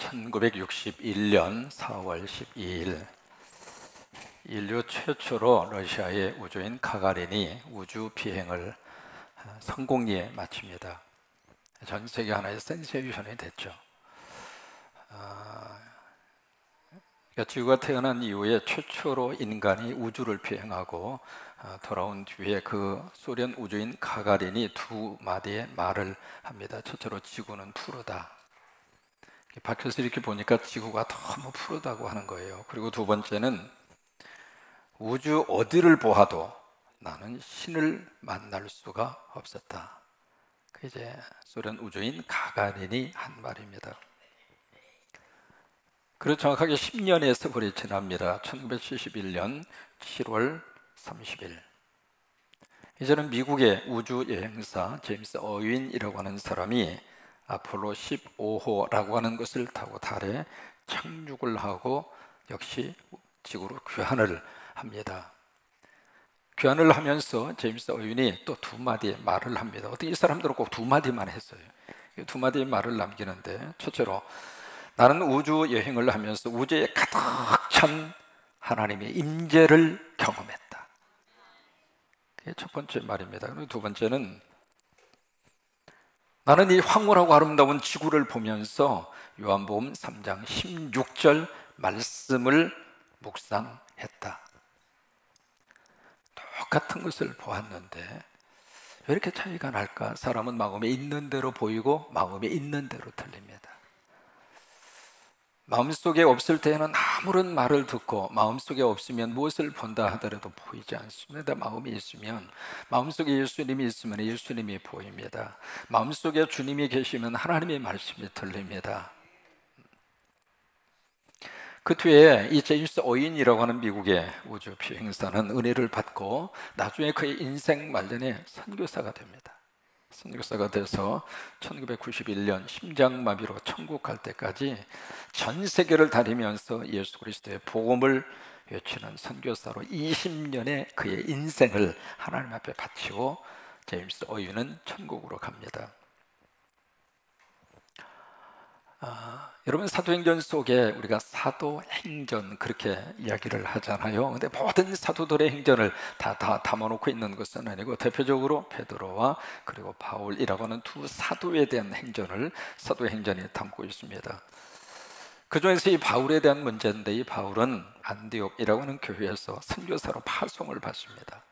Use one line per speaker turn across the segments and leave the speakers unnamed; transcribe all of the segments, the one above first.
1961년 4월 12일 인류 최초로 러시아의 우주인 가가린이 우주 비행을 성공리에 마칩니다. 전 세계 하나의 센세이션이 됐죠. 그러니까 지구가 태어난 이후에 최초로 인간이 우주를 비행하고 돌아온 뒤에 그 소련 우주인 가가린이 두 마디의 말을 합니다. 첫째로 지구는 푸르다. 밖에서 이렇게 보니까 지구가 너무 푸르다고 하는 거예요. 그리고 두 번째는 우주 어디를 보아도 나는 신을 만날 수가 없었다. 그 이제 소련 우주인 가가린이 한 말입니다. 그리고 정확하게 10년의 세월이 지납니다. 1971년 7월 30일. 이제는 미국의 우주 여행사 제임스 어윈이라고 하는 사람이 아폴로 15호라고 하는 것을 타고 달에 착륙을 하고 역시 지구로 귀환을 합니다. 귀환을 하면서 제임스 어윈이 또 두 마디의 말을 합니다. 어떻게 이 사람들은 꼭 두 마디만 했어요. 두 마디의 말을 남기는데, 첫째로 나는 우주 여행을 하면서 우주에 가득 찬 하나님의 임재를 경험했다. 그게 첫 번째 말입니다. 그리고 두 번째는 나는 이 황홀하고 아름다운 지구를 보면서 요한복음 3장 16절 말씀을 묵상했다. 똑같은 것을 보았는데 왜 이렇게 차이가 날까? 사람은 마음에 있는 대로 보이고 마음에 있는 대로 들립니다. 마음속에 없을 때에는 아무런 말을 듣고 마음속에 없으면 무엇을 본다 하더라도 보이지 않습니다. 마음이 있으면, 마음속에 예수님이 있으면 예수님이 보입니다. 마음속에 주님이 계시면 하나님의 말씀이 들립니다. 그 뒤에 이 제임스 어윈이라고 하는 미국의 우주 비행사는 은혜를 받고 나중에 그의 인생 말년에 선교사가 됩니다. 선교사가 돼서 1991년 심장마비로 천국 갈 때까지 전 세계를 다니면서 예수 그리스도의 복음을 외치는 선교사로 20년의 그의 인생을 하나님 앞에 바치고 제임스 어윈은 천국으로 갑니다. 여러분, 사도행전 속에 우리가 사도행전 그렇게 이야기를 하잖아요. 근데 모든 사도들의 행전을 다 담아놓고 있는 것은 아니고, 대표적으로 베드로와 그리고 바울이라고 하는 두 사도에 대한 행전을 사도행전이 담고 있습니다. 그 중에서 이 바울에 대한 문제인데, 이 바울은 안디옥이라고 하는 교회에서 선교사로 파송을 받습니다.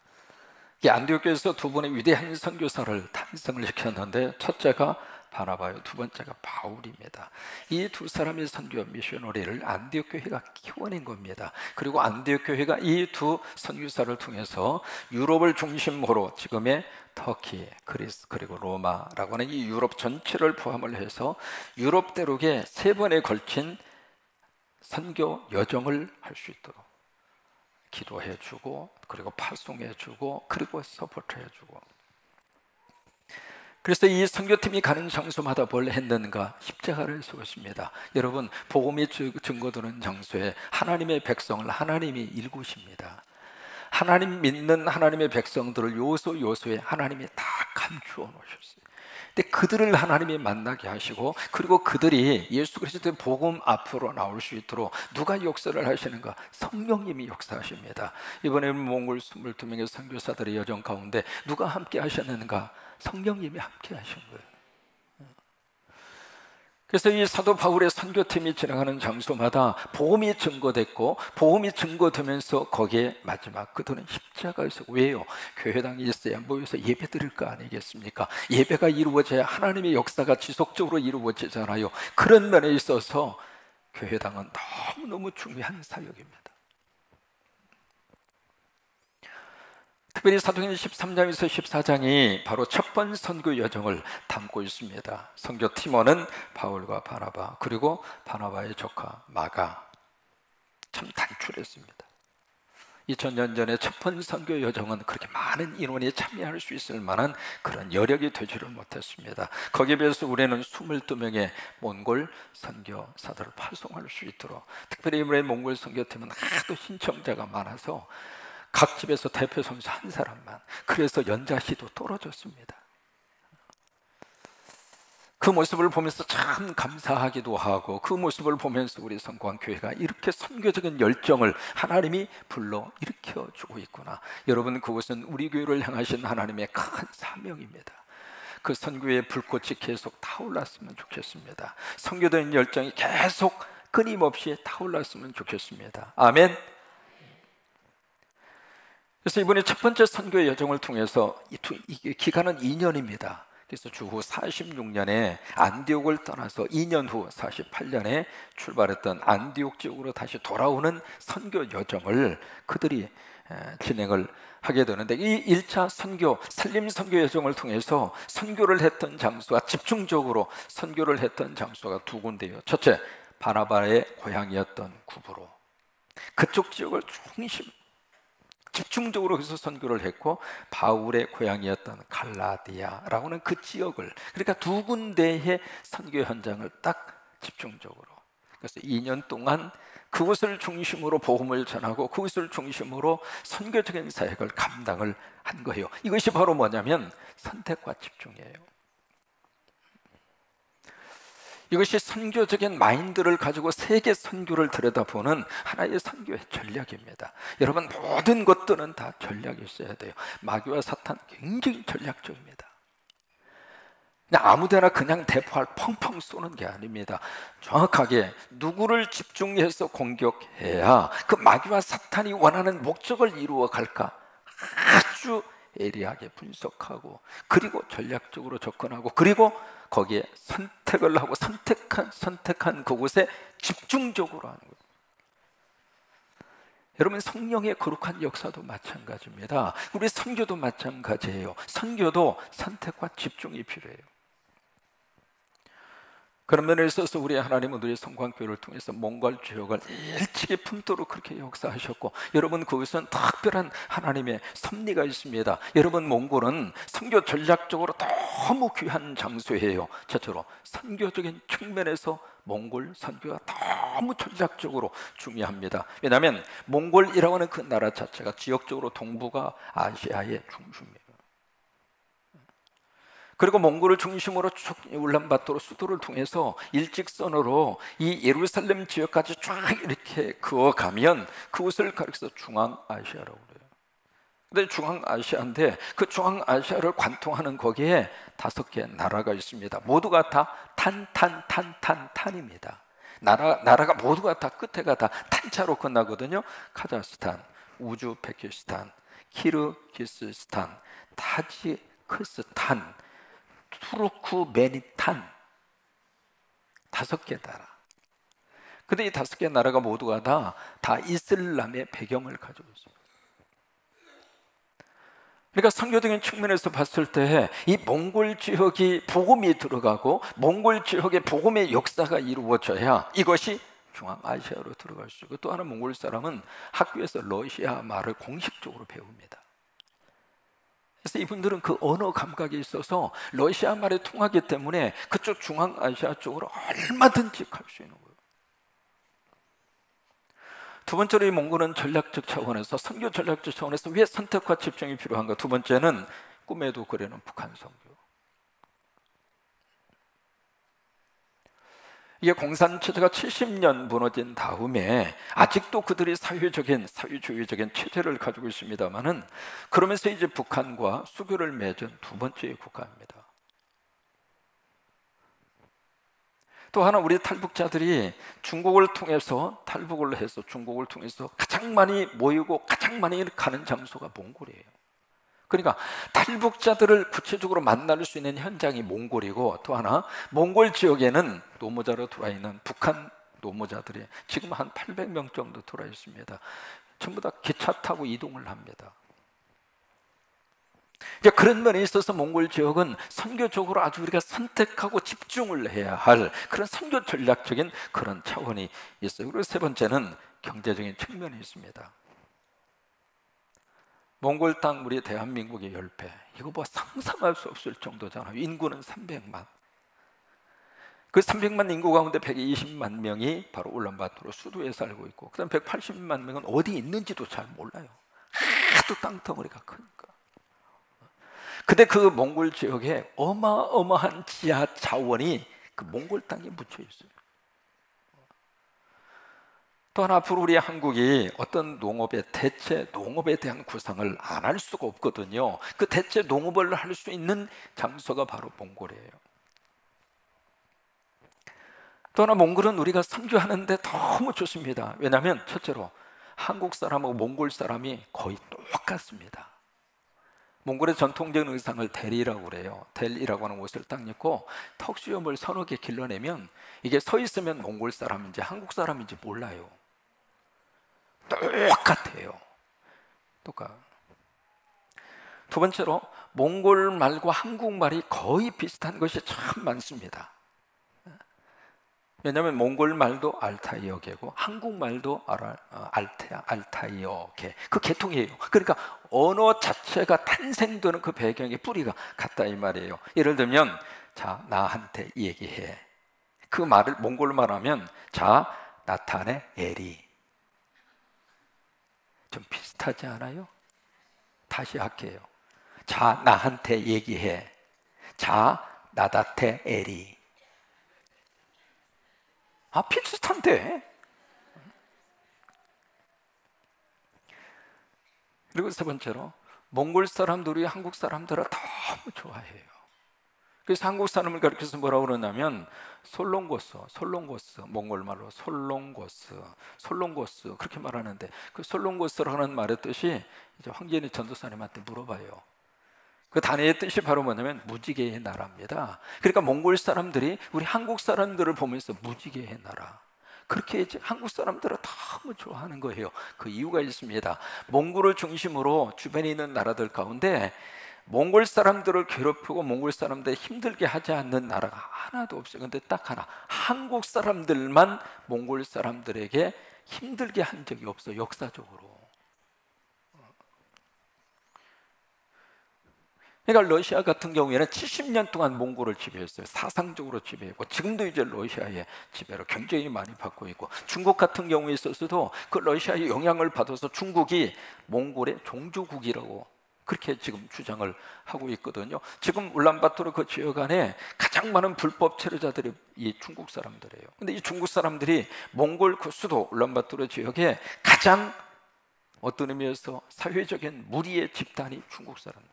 이 안디옥 교회에서 두 분의 위대한 선교사를 탄생을 시켰는데, 첫째가 바나바요, 두 번째가 바울입니다. 이 두 사람의 선교 미셔너리를 안디옥 교회가 키워낸 겁니다. 그리고 안디옥 교회가 이 두 선교사를 통해서 유럽을 중심으로 지금의 터키, 그리스, 그리고 로마라고 하는 이 유럽 전체를 포함을 해서 유럽 대륙에 세 번에 걸친 선교 여정을 할 수 있도록 기도해주고, 그리고 파송해주고, 그리고 서포트해주고. 그래서 이 선교팀이 가는 장소마다 뭘 했는가? 십자가를 세웠습니다. 여러분, 복음이 증거되는 장소에 하나님의 백성을 하나님이 일구십니다. 하나님 믿는 하나님의 백성들을 요소요소에 하나님이 다 감추어 놓으셨어요. 근데 그들을 하나님이 만나게 하시고, 그리고 그들이 예수 그리스도의 복음 앞으로 나올 수 있도록 누가 역사를 하시는가? 성령님이 역사하십니다. 이번에 몽골 22명의 선교사들의 여정 가운데 누가 함께 하셨는가? 성령님이 함께 하신 거예요. 그래서 이 사도 바울의 선교팀이 지나가는 장소마다 복음이 증거됐고, 복음이 증거되면서 거기에 마지막 그들은 십자가에서, 왜요? 교회당이 있어야 모여서 예배 드릴 거 아니겠습니까? 예배가 이루어져야 하나님의 역사가 지속적으로 이루어지잖아요. 그런 면에 있어서 교회당은 너무너무 중요한 사역입니다. 특별히 사도행전 13장에서 14장이 바로 첫 번 선교 여정을 담고 있습니다. 선교 팀원은 바울과 바나바, 그리고 바나바의 조카 마가. 참 단출했습니다. 2000년 전에 첫 번 선교 여정은 그렇게 많은 인원이 참여할 수 있을 만한 그런 여력이 되지를 못했습니다. 거기에 비해서 우리는 22명의 몽골 선교사들을 파송할 수 있도록, 특별히 이번에 몽골 선교팀은 하도 신청자가 많아서 각 집에서 대표 선수 한 사람만, 그래서 연자시도 떨어졌습니다. 그 모습을 보면서 참 감사하기도 하고, 그 모습을 보면서 우리 성광교회가 이렇게 선교적인 열정을 하나님이 불러 일으켜주고 있구나. 여러분, 그것은 우리 교회를 향하신 하나님의 큰 사명입니다. 그 선교의 불꽃이 계속 타올랐으면 좋겠습니다. 선교된 열정이 계속 끊임없이 타올랐으면 좋겠습니다. 아멘. 그래서 이번에 첫 번째 선교의 여정을 통해서 이 기간은 2년입니다. 그래서 주후 46년에 안디옥을 떠나서 2년 후 48년에 출발했던 안디옥 지역으로 다시 돌아오는 선교 여정을 그들이 진행을 하게 되는데, 이 1차 선교, 산림 선교 여정을 통해서 선교를 했던 장소가, 집중적으로 선교를 했던 장소가 두 군데예요. 첫째, 바나바의 고향이었던 구브로, 그쪽 지역을 집중적으로 해서 선교를 했고, 바울의 고향이었던 갈라디아라고 하는 그 지역을, 그러니까 두 군데의 선교 현장을 딱 집중적으로, 그래서 2년 동안 그곳을 중심으로 복음을 전하고 그것을 중심으로 선교적인 사역을 감당을 한 거예요. 이것이 바로 뭐냐면 선택과 집중이에요. 이것이 선교적인 마인드를 가지고 세계 선교를 들여다보는 하나의 선교의 전략입니다. 여러분, 모든 것들은 다 전략이 있어야 돼요. 마귀와 사탄 굉장히 전략적입니다. 그냥 아무데나 그냥 대포를 펑펑 쏘는 게 아닙니다. 정확하게 누구를 집중해서 공격해야 그 마귀와 사탄이 원하는 목적을 이루어 갈까 아주 예리하게 분석하고, 그리고 전략적으로 접근하고, 그리고 거기에 선택을 하고 선택한 그곳에 집중적으로 하는 거예요. 여러분, 성령의 거룩한 역사도 마찬가지입니다. 우리 선교도 마찬가지예요. 선교도 선택과 집중이 필요해요. 그런 면에 있어서 우리 하나님은 우리 성광교회를 통해서 몽골 지역을 일찍이 품도록 그렇게 역사하셨고, 여러분, 그것은 특별한 하나님의 섭리가 있습니다. 여러분, 몽골은 선교 전략적으로 너무 귀한 장소예요. 첫째로 선교적인 측면에서 몽골 선교가 너무 전략적으로 중요합니다. 왜냐하면 몽골이라고 하는 그 나라 자체가 지역적으로 동북아 아시아의 중심이에요. 그리고 몽골을 중심으로 쭉 울란바토르 수도를 통해서 일직선으로 이 예루살렘 지역까지 쫙 이렇게 그어가면 그곳을 가리켜서 중앙아시아라고 그래요. 근데 중앙아시아인데 그 중앙아시아를 관통하는 거기에 5개 나라가 있습니다. 모두가 다 탄입니다. 나라가 모두가 다 끝에가 다 탄자로 끝나거든요. 카자흐스탄, 우즈베키스탄, 키르기스스탄, 타지크스탄, 투르크메니탄, 5개 나라. 근데 이 5개 나라가 모두가 다 이슬람의 배경을 가지고 있습니다. 그러니까 선교적인 측면에서 봤을 때 이 몽골 지역이 복음이 들어가고 몽골 지역의 복음의 역사가 이루어져야 이것이 중앙아시아로 들어갈 수 있고, 또 하나 몽골 사람은 학교에서 러시아 말을 공식적으로 배웁니다. 그래서 이분들은 그 언어 감각이 있어서 러시아 말에 통하기 때문에 그쪽 중앙아시아 쪽으로 얼마든지 갈 수 있는 거예요. 두 번째로 이 몽골은 전략적 차원에서, 선교 전략적 차원에서 왜 선택과 집중이 필요한가? 두 번째는 꿈에도 그리는 북한 선교. 이게 공산체제가 70년 무너진 다음에 아직도 그들이 사회주의적인 체제를 가지고 있습니다만은, 그러면서 이제 북한과 수교를 맺은 두 번째 국가입니다. 또 하나, 우리 탈북자들이 중국을 통해서 탈북을 해서 중국을 통해서 가장 많이 모이고 가장 많이 가는 장소가 몽골이에요. 그러니까 탈북자들을 구체적으로 만날 수 있는 현장이 몽골이고, 또 하나 몽골 지역에는 노무자로 들어와 있는 북한 노무자들이 지금 한 800명 정도 들어와 있습니다. 전부 다 기차 타고 이동을 합니다. 그런 면에 있어서 몽골 지역은 선교적으로 아주 우리가 선택하고 집중을 해야 할 그런 선교 전략적인 그런 차원이 있어요. 그리고 세 번째는 경제적인 측면이 있습니다. 몽골 땅, 우리 대한민국의 10배, 이거 뭐 상상할 수 없을 정도잖아요. 인구는 300만. 그 300만 인구 가운데 120만 명이 바로 울란바토르 수도에 살고 있고, 그 다음 180만 명은 어디 있는지도 잘 몰라요. 하도 땅덩어리가 크니까. 근데 그 몽골 지역에 어마어마한 지하 자원이 그 몽골 땅에 묻혀 있어요. 또 하나, 앞으로 우리 한국이 어떤 대체 농업에 대한 구상을 안 할 수가 없거든요. 그 대체 농업을 할 수 있는 장소가 바로 몽골이에요. 또 하나, 몽골은 우리가 선교하는데 너무 좋습니다. 왜냐하면 첫째로 한국 사람하고 몽골 사람이 거의 똑같습니다. 몽골의 전통적인 의상을 델이라고 그래요. 델이라고 하는 옷을 딱 입고 턱수염을 서너 개 길러내면 이게 서 있으면 몽골 사람인지 한국 사람인지 몰라요. 똑같아요. 똑같아요. 두 번째로, 몽골 말과 한국말이 거의 비슷한 것이 참 많습니다. 왜냐하면 몽골 말도 알타이어계고 한국말도 알타이어계, 그 계통이에요. 그러니까 언어 자체가 탄생되는 그 배경의 뿌리가 같다 이 말이에요. 예를 들면, 자, 나한테 얘기해. 그 말을 몽골 말하면, 자, 나타내 에리. 좀 비슷하지 않아요? 다시 할게요. 자, 나한테 얘기해. 자, 나다테 에리. 비슷한데? 그리고 세 번째로, 몽골 사람들이 한국 사람들을 너무 좋아해요. 그래서 한국 사람을 가르쳐서 뭐라고 그러냐면 솔롱고스, 몽골말로 솔롱고스 그렇게 말하는데, 그 솔롱고스라는 말의 뜻이, 이제 황진희 전도사님한테 물어봐요. 그 단어의 뜻이 바로 뭐냐면 무지개의 나라입니다. 그러니까 몽골 사람들이 우리 한국 사람들을 보면서 무지개의 나라, 그렇게 이제 한국 사람들을 너무 좋아하는 거예요. 그 이유가 있습니다. 몽골을 중심으로 주변에 있는 나라들 가운데 몽골 사람들을 괴롭히고 몽골 사람들 힘들게 하지 않는 나라가 하나도 없어요. 근데 딱 하나, 한국 사람들만 몽골 사람들에게 힘들게 한 적이 없어요, 역사적으로. 그러니까 러시아 같은 경우에는 70년 동안 몽골을 지배했어요. 사상적으로 지배했고, 지금도 이제 러시아의 지배를 굉장히 많이 받고 있고, 중국 같은 경우에 있어서도 그 러시아의 영향을 받아서 중국이 몽골의 종주국이라고 그렇게 지금 주장을 하고 있거든요. 지금 울란바토르 그 지역 안에 가장 많은 불법 체류자들이 이 중국 사람들이에요. 근데 이 중국 사람들이 몽골 그 수도 울란바토르 지역에 가장 어떤 의미에서 사회적인 무리의 집단이 중국 사람들.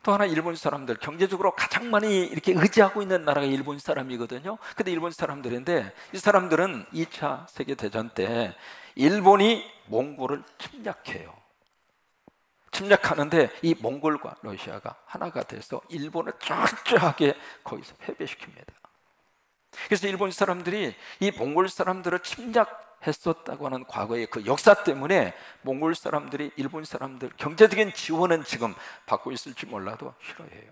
또 하나, 일본 사람들, 경제적으로 가장 많이 이렇게 의지하고 있는 나라가 일본 사람이거든요. 근데 일본 사람들인데, 이 사람들은 2차 세계대전 때 일본이 몽골을 침략해요. 침략하는데 이 몽골과 러시아가 하나가 돼서 일본을 철저하게 거기서 패배시킵니다. 그래서 일본 사람들이 이 몽골 사람들을 침략했었다고 하는 과거의 그 역사 때문에 몽골 사람들이 일본 사람들 경제적인 지원은 지금 받고 있을지 몰라도 싫어해요.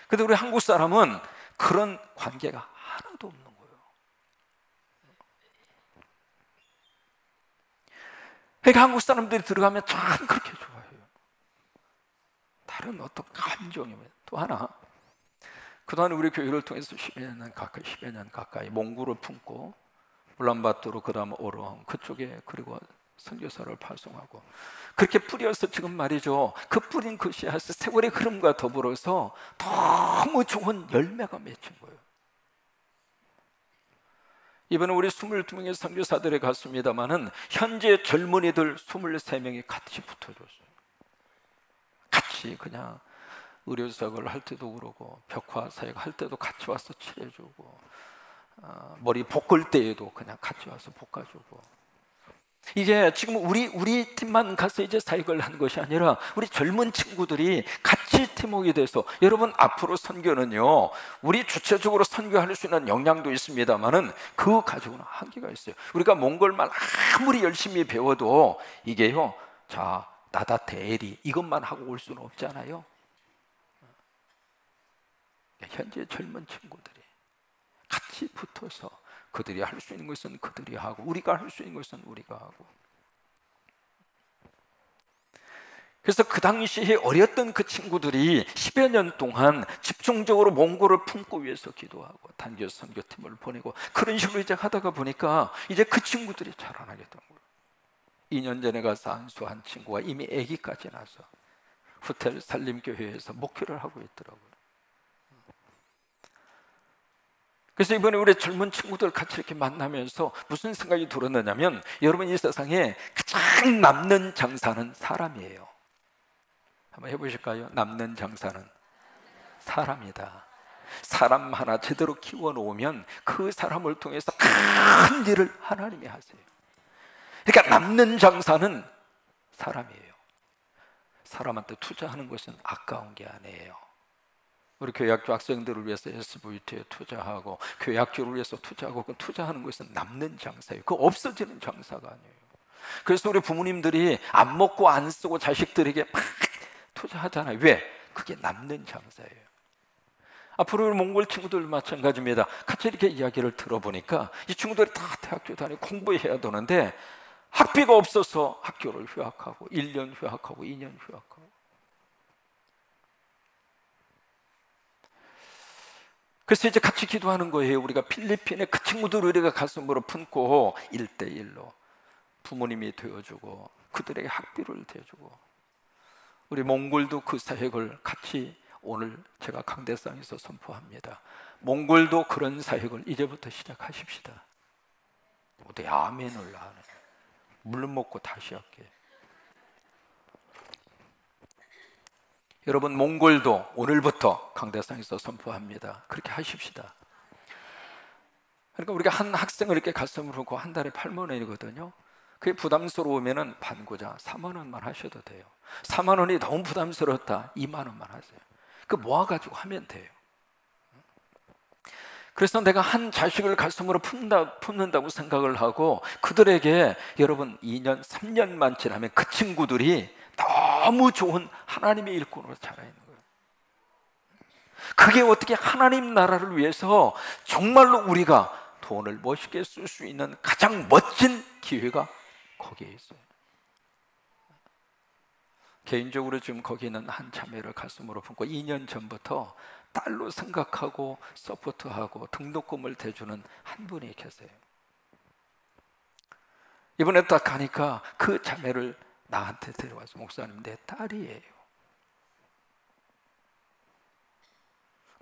그런데 우리 한국 사람은 그런 관계가 하나도 없는 거예요. 그러니까 한국 사람들이 들어가면 참 그렇게 좋아해요. 다른 어떤 감정이. 또 하나, 그동안 우리 교회를 통해서 10여 년 가까이 몽골을 품고 울란바토르, 그 다음 오르왕 그쪽에, 그리고 선교사를 발송하고 그렇게 뿌려서 지금 말이죠, 그 뿌린 그 씨앗이 세월의 흐름과 더불어서 너무 좋은 열매가 맺힌 거예요. 이번에 우리 22명의 선교사들에 갔습니다마는 현재 젊은이들 23명이 같이 붙어줬어요. 같이 그냥 의료사역을 할 때도 그러고 벽화 사역 할 때도 같이 와서 칠해주고, 머리 볶을 때에도 그냥 같이 와서 볶아주고. 이게 지금 우리 팀만 가서 이제 사역을 한 것이 아니라 우리 젊은 친구들이 같이 팀워크가 돼서, 여러분 앞으로 선교는요, 우리 주체적으로 선교할 수 있는 역량도 있습니다만은 그 가지고는 한계가 있어요. 우리가 몽골말 아무리 열심히 배워도 이게요, 자, 나다 대리 이것만 하고 올 수는 없잖아요. 현재 젊은 친구들이 같이 붙어서 그들이 할 수 있는 것은 그들이 하고, 우리가 할 수 있는 것은 우리가 하고. 그래서 그 당시에 어렸던 그 친구들이 10여 년 동안 집중적으로 몽골을 품고 위해서 기도하고 단기 선교팀을 보내고, 그런 식으로 이제 하다가 보니까 이제 그 친구들이 자라나게 된 거예요. 2년 전에 가서 안수한 친구가 이미 아기까지 나서 호텔 산림교회에서 목회를 하고 있더라고요. 그래서 이번에 우리 젊은 친구들 같이 이렇게 만나면서 무슨 생각이 들었느냐면, 여러분, 이 세상에 가장 남는 장사는 사람이에요. 한번 해보실까요? 남는 장사는 사람이다. 사람 하나 제대로 키워놓으면 그 사람을 통해서 큰 일을 하나님이 하세요. 그러니까 남는 장사는 사람이에요. 사람한테 투자하는 것은 아까운 게 아니에요. 우리 교회학교 학생들을 위해서 SVT에 투자하고 교회학교를 위해서 투자하고, 그 투자하는 것은 남는 장사예요. 그 없어지는 장사가 아니에요. 그래서 우리 부모님들이 안 먹고 안 쓰고 자식들에게 막 투자하잖아요. 왜? 그게 남는 장사예요. 앞으로 우리 몽골 친구들 마찬가지입니다. 같이 이렇게 이야기를 들어보니까 이 친구들이 다 대학교 다니고 공부해야 되는데 학비가 없어서 학교를 휴학하고 1년 휴학하고 2년 휴학하고. 그래서 이제 같이 기도하는 거예요. 우리가 필리핀에 그 친구들을 우리가 가슴으로 품고 1대1로 부모님이 되어주고 그들에게 학비를 대주고, 우리 몽골도 그 사역을 같이 오늘 제가 강대상에서 선포합니다. 몽골도 그런 사역을 이제부터 시작하십시다. 모두 아멘을 하네. 물 먹고 다시 할게. 여러분, 몽골도 오늘부터 강대상에서 선포합니다. 그렇게 하십시다. 그러니까 우리가 한 학생을 이렇게 가슴으로 놓고 한 달에 8만 원이거든요. 그게 부담스러우면 반고자 4만 원만 하셔도 돼요. 4만 원이 너무 부담스럽다, 2만 원만 하세요. 그 모아가지고 하면 돼요. 그래서 내가 한 자식을 가슴으로 품는다고 생각을 하고, 그들에게 여러분 2년, 3년만 지나면 그 친구들이 너무 좋은 하나님의 일꾼으로 자라있는 거예요. 그게 어떻게 하나님 나라를 위해서 정말로 우리가 돈을 멋있게 쓸 수 있는 가장 멋진 기회가 거기에 있어요. 개인적으로 지금 거기 있는 한 자매를 가슴으로 품고 2년 전부터 딸로 생각하고 서포트하고 등록금을 대주는 한 분이 계세요. 이번에 딱 가니까 그 자매를 나한테 데려와서, 목사님, 내 딸이에요.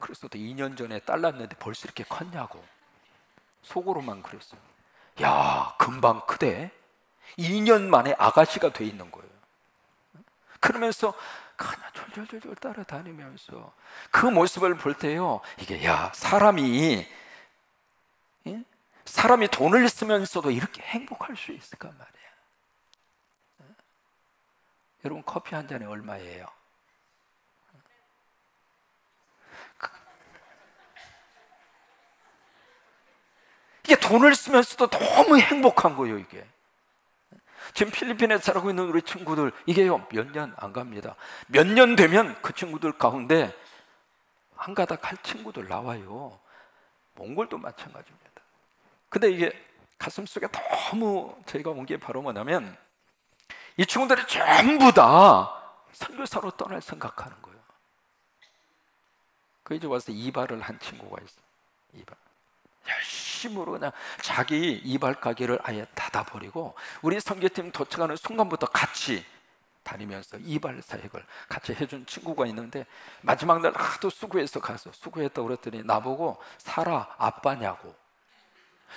그래서 또 2년 전에 딸 낳았는데 벌써 이렇게 컸냐고 속으로만 그랬어요. 야, 금방 크대. 2년 만에 아가씨가 돼 있는 거예요. 그러면서 그냥 졸졸졸 따라다니면서 그 모습을 볼 때요, 이게 야, 사람이 돈을 쓰면서도 이렇게 행복할 수 있을까 말이야. 여러분, 커피 한 잔에 얼마예요? 이게 돈을 쓰면서도 너무 행복한 거예요. 이게 지금 필리핀에 살고 있는 우리 친구들, 이게요 몇 년 안 갑니다. 몇 년 되면 그 친구들 가운데 한 가닥 할 친구들 나와요. 몽골도 마찬가지입니다. 근데 이게 가슴속에 너무 저희가 온 게 바로 뭐냐면, 이 친구들이 전부 다 선교사로 떠날 생각하는 거예요. 그 이제 와서 이발을 한 친구가 있어요. 이발 열심으로 그냥 자기 이발 가게를 아예 닫아버리고 우리 선교팀 도착하는 순간부터 같이 다니면서 이발 사역을 같이 해준 친구가 있는데, 마지막 날 하도 수고해서 가서 수고했다고 그랬더니 나보고 사라 아빠냐고.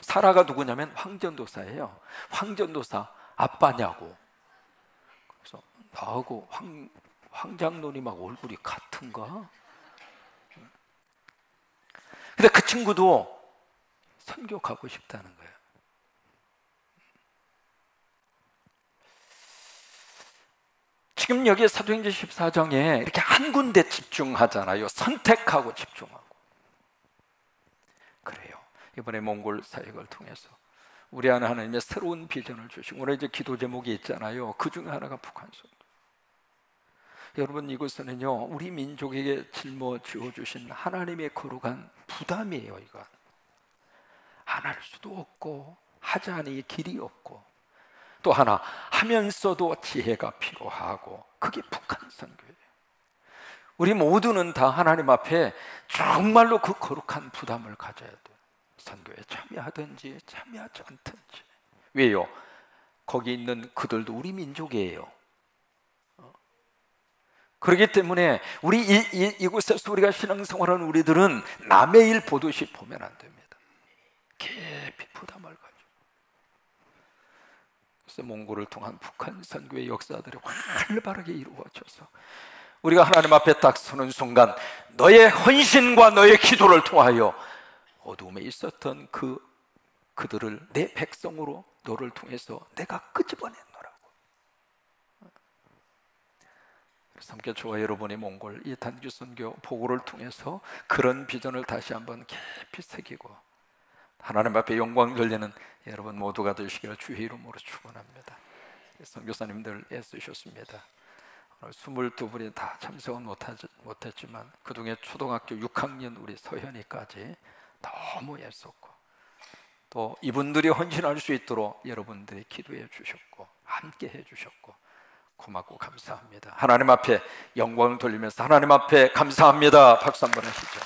사라가 누구냐면 황전도사예요. 황전도사 아빠냐고. 그래서 나하고 황장로님하고 얼굴이 같은가? 근데 그 친구도 선교 가고 싶다는 거예요. 지금 여기 사도행전 14장에 이렇게 한 군데 집중하잖아요. 선택하고 집중하고. 그래요. 이번에 몽골 사역을 통해서 우리 안에 하나님의 새로운 비전을 주시고, 오늘 이제 기도 제목이 있잖아요. 그 중에 하나가 북한 선교. 여러분, 이것은요 우리 민족에게 짊어지어 주신 하나님의 거룩한 부담이에요. 이거 안 할 수도 없고 하지 않을 길이 없고, 또 하나 하면서도 지혜가 필요하고, 그게 북한 선교예요. 우리 모두는 다 하나님 앞에 정말로 그 거룩한 부담을 가져야 돼요. 선교에 참여하든지 참여하지 않든지. 왜요? 거기 있는 그들도 우리 민족이에요. 그렇기 때문에 우리 이곳에서 우리가 신앙생활하는 우리들은 남의 일 보듯이 보면 안 됩니다. 깊이 부담을 가지고. 그래서 몽골을 통한 북한 선교의 역사들이 활발하게 이루어져서 우리가 하나님 앞에 딱 서는 순간 너의 헌신과 너의 기도를 통하여 어둠에 있었던 그들을 내 백성으로 너를 통해서 내가 끄집어냈노라고. 그래서 함께 저와 여러분이 몽골 이 단기 선교 보고를 통해서 그런 비전을 다시 한번 깊이 새기고 하나님 앞에 영광 돌리는 여러분 모두가 되시기를 주의 이름으로 축원합니다. 선교사님들 애쓰셨습니다. 22분이 다 참석은 못했지만 그중에 초등학교 6학년 우리 서현이까지 너무 애썼고 또 이분들이 헌신할 수 있도록 여러분들이 기도해 주셨고 함께 해 주셨고 고맙고 감사합니다. 하나님 앞에 영광을 돌리면서 하나님 앞에 감사합니다. 박수 한번 하시죠.